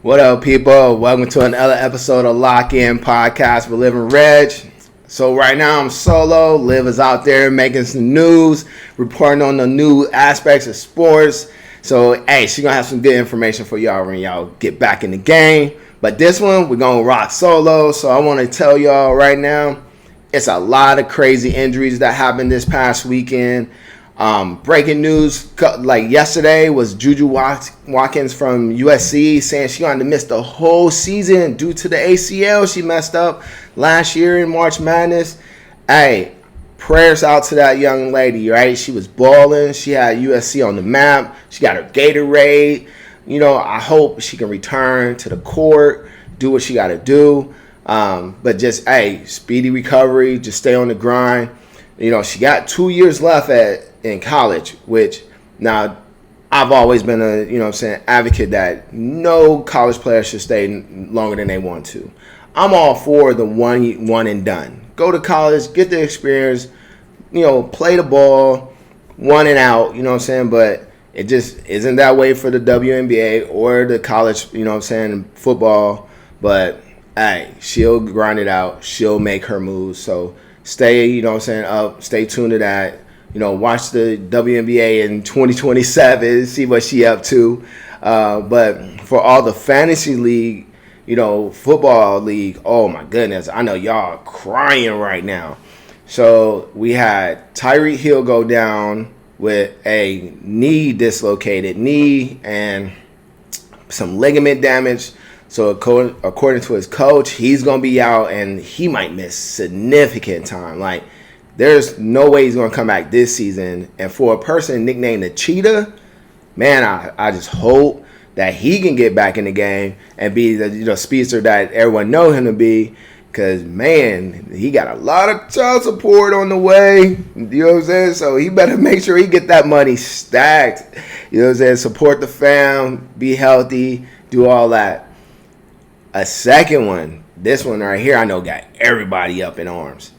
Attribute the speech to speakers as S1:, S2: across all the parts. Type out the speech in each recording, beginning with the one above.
S1: What up, people? Welcome to another episode of Lock In Podcast with Liv and Reg. So right now I'm solo. Liv is out there making some news, reporting on the new aspects of sports. So, hey, she's going to have some good information for y'all when y'all get back in the game. But this one, we're going to rock solo. So I want to tell y'all right now, it's a lot of crazy injuries that happened this past weekend. Breaking news, like yesterday, was JuJu Watkins from USC saying she's going to miss the whole season due to the ACL she messed up last year in March Madness. Hey, prayers out to that young lady, right? She was balling. She had USC on the map. She got her Gatorade. You know, I hope she can return to the court, do what she got to do. But just, hey, speedy recovery. Just stay on the grind. You know, she got 2 years left in college, which now I've always been advocate that no college player should stay longer than they want to. I'm all for the one and done. Go to college, get the experience, play the ball, one and out, but it just isn't that way for the WNBA or the college, football. But hey, she'll grind it out. She'll make her moves. So stay, up, stay tuned to that. Watch the WNBA in 2027, see what she up to. But for all the fantasy league, football league, oh my goodness, I know y'all crying right now. So we had Tyreek Hill go down with a dislocated knee and some ligament damage. So according to his coach, he's going to be out and he might miss significant time. Like, there's no way he's going to come back this season. And for a person nicknamed the Cheetah, man, I just hope that he can get back in the game and be the speedster that everyone know him to be. Because, man, he got a lot of child support on the way. You know what I'm saying? So he better make sure he get that money stacked. You know what I'm saying? Support the fam, be healthy, do all that. A second one, this one right here, I know got everybody up in arms.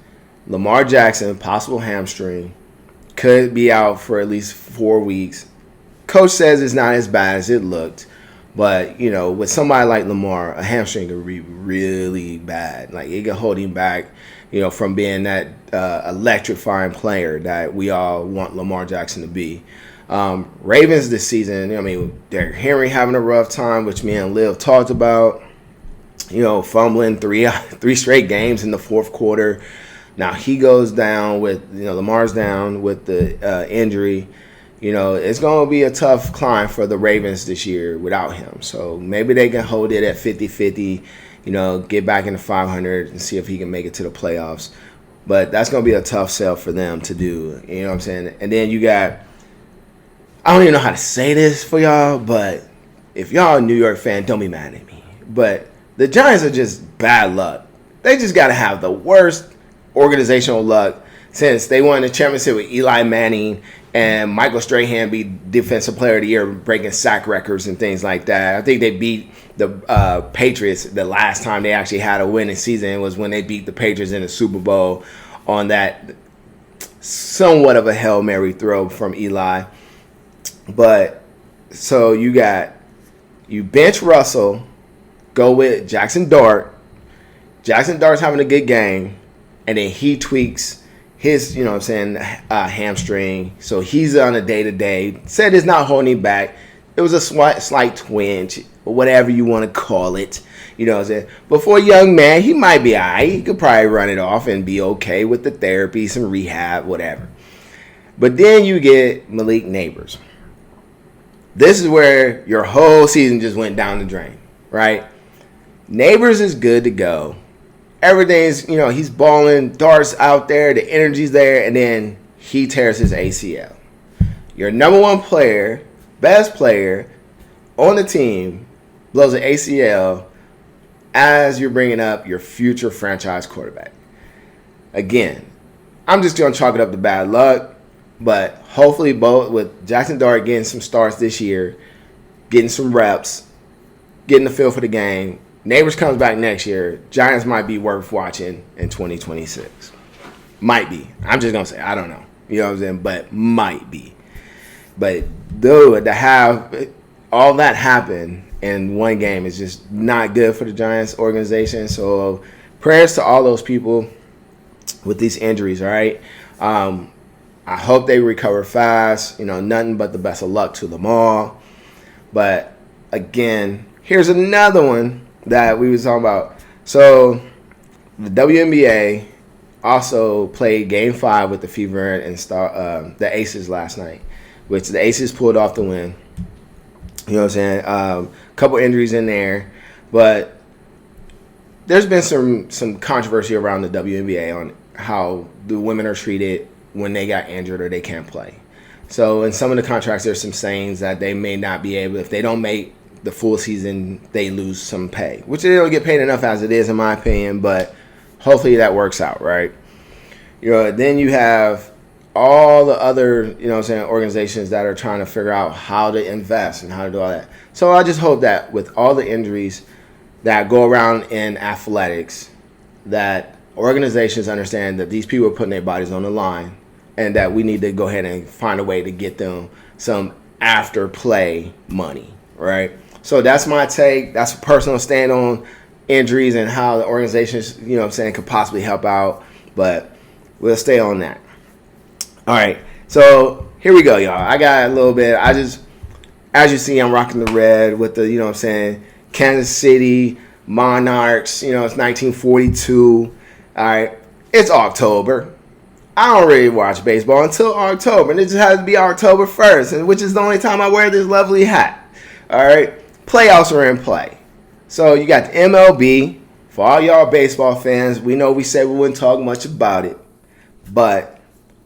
S1: Lamar Jackson, possible hamstring, could be out for at least 4 weeks. Coach says it's not as bad as it looked. But, with somebody like Lamar, a hamstring could be really bad. Like, it could hold him back, from being that electrifying player that we all want Lamar Jackson to be. Ravens this season, Derrick Henry having a rough time, which me and Liv talked about. Fumbling three straight games in the fourth quarter. Now he goes down with, Lamar's down with the injury. It's going to be a tough climb for the Ravens this year without him. So maybe they can hold it at 50-50, get back into 500 and see if he can make it to the playoffs. But that's going to be a tough sell for them to do. You know what I'm saying? And then you got, I don't even know how to say this for y'all, but if y'all a New York fan, don't be mad at me. But the Giants are just bad luck. They just got to have the worst organizational luck since they won the championship with Eli Manning and Michael Strahan be Defensive Player of the Year, breaking sack records and things like that. I think they beat the Patriots the last time they actually had a winning season was when they beat the Patriots in the Super Bowl on that somewhat of a Hail Mary throw from Eli. But so you bench Russell, go with Jaxson Dart. Jaxson Dart's having a good game, and then he tweaks his, hamstring. So he's on a day-to-day. Said it's not holding him back. It was a slight twinge, or whatever you want to call it. You know what I'm saying? But for a young man, he might be all right. He could probably run it off and be okay with the therapy, some rehab, whatever. But then you get Malik Nabers. This is where your whole season just went down the drain, right? Nabers is good to go. Everything's, he's balling, Dart's out there, the energy's there, and then he tears his ACL. Your number one player, best player on the team, blows an ACL as you're bringing up your future franchise quarterback. Again, I'm just going to chalk it up to bad luck, but hopefully both with Jaxson Dart getting some starts this year, getting some reps, getting the feel for the game, Nabers comes back next year, Giants might be worth watching in 2026. Might be. I'm just going to say, I don't know. You know what I'm saying? But might be. But, dude, to have all that happen in one game is just not good for the Giants organization. So prayers to all those people with these injuries, all right? I hope they recover fast. Nothing but the best of luck to them all. But again, here's another one that we was talking about. So the WNBA also played Game 5 with the Fever and the Aces last night, which the Aces pulled off the win. You know what I'm saying? A couple injuries in there, but there's been some controversy around the WNBA on how the women are treated when they got injured or they can't play. So in some of the contracts, there's some sayings that they may not be able, if they don't make the full season, they lose some pay, which they don't get paid enough as it is, in my opinion, but hopefully that works out, right? Then you have all the other, organizations that are trying to figure out how to invest and how to do all that. So I just hope that with all the injuries that go around in athletics, that organizations understand that these people are putting their bodies on the line and that we need to go ahead and find a way to get them some after play money, right? So that's my take. That's a personal stand on injuries and how the organizations, could possibly help out. But we'll stay on that. All right. So here we go, y'all. I got a little bit. As you see, I'm rocking the red with the, Kansas City Monarchs. It's 1942. All right. It's October. I don't really watch baseball until October, and it just has to be October 1st, which is the only time I wear this lovely hat. All right. Playoffs are in play. So you got the MLB. For all y'all baseball fans, we know we said we wouldn't talk much about it, but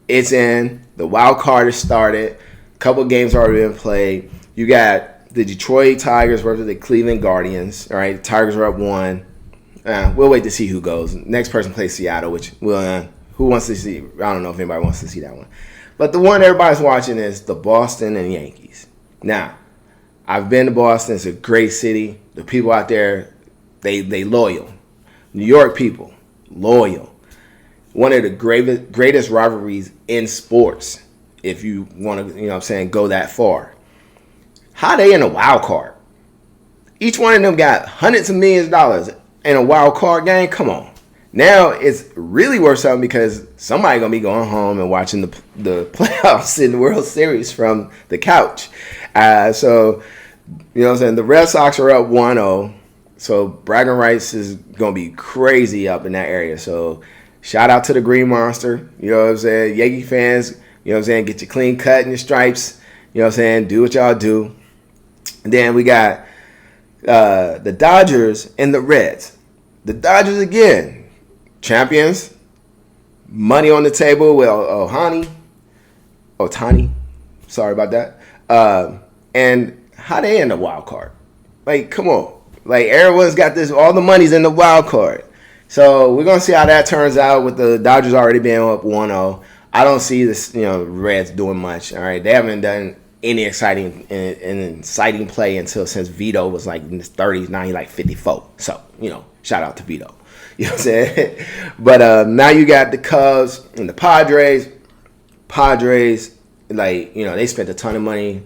S1: it's in. The Wildcard has started. A couple games already been played. You got the Detroit Tigers versus the Cleveland Guardians. All right, the Tigers are up 1. We'll wait to see who goes. Next person plays Seattle, which who wants to see? I don't know if anybody wants to see that one. But the one everybody's watching is the Boston and Yankees. Now, I've been to Boston. It's a great city. The people out there, they loyal. New York people, loyal. One of the greatest rivalries in sports, if you want to, go that far. How they in a wild card? Each one of them got hundreds of millions of dollars in a wild card game. Come on. Now it's really worth something because somebody going to be going home and watching the playoffs in the World Series from the couch. So, the Red Sox are up 1-0. So bragging rights is going to be crazy up in that area. So shout out to the Green Monster. You know what I'm saying? Yankee fans, get your clean cut and your stripes. Do what y'all do. And then we got the Dodgers and the Reds. The Dodgers again, champions. Money on the table with Ohtani. Sorry about that. And how they in the wild card? Like, come on. Like, everyone's got all the money's in the wild card. So we're going to see how that turns out with the Dodgers already being up 1-0. I don't see this, Reds doing much. All right. They haven't done any exciting play since Vito was like in his 30s. Now he's like 54. So, shout out to Vito. You know what I'm saying? But now you got the Cubs and the Padres. Padres, they spent a ton of money.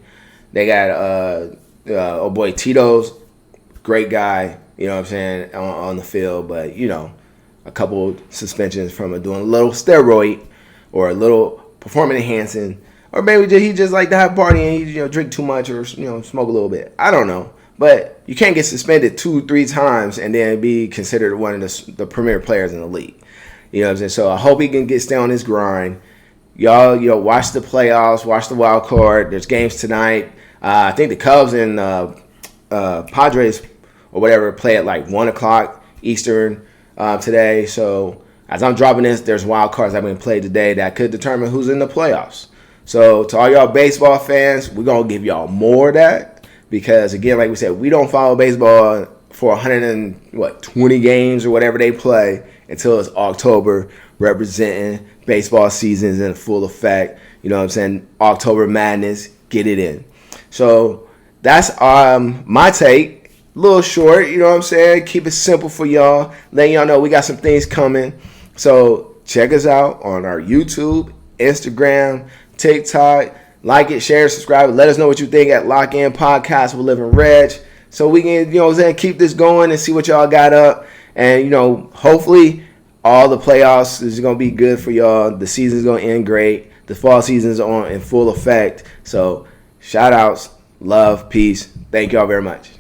S1: They got, old boy Tito's. Great guy, on the field, but, a couple suspensions from doing a little steroid or a little performance enhancing, or maybe he just like to have a party and he, drink too much or, smoke a little bit. I don't know. But you can't get suspended 2-3 times and then be considered one of the premier players in the league. You know what I'm saying? So I hope he can stay on his grind. Y'all, watch the playoffs, watch the wild card. There's games tonight. I think the Cubs and Padres or whatever play at like 1 o'clock Eastern today. So as I'm dropping this, there's wild cards that have been played today that could determine who's in the playoffs. So to all y'all baseball fans, we're going to give y'all more of that because, again, like we said, we don't follow baseball for 120 games or whatever they play until it's October, representing baseball seasons in full effect. You know what I'm saying? October Madness, get it in. So that's my take. A little short, you know what I'm saying? Keep it simple for y'all. Letting y'all know we got some things coming. So check us out on our YouTube, Instagram, TikTok. Like it, share, subscribe. Let us know what you think at Lock In Podcast with Living Reg. so we can, keep this going and see what y'all got up. And, hopefully all the playoffs is going to be good for y'all. The season's going to end great. The fall season's on in full effect. So shout outs, love, peace. Thank y'all very much.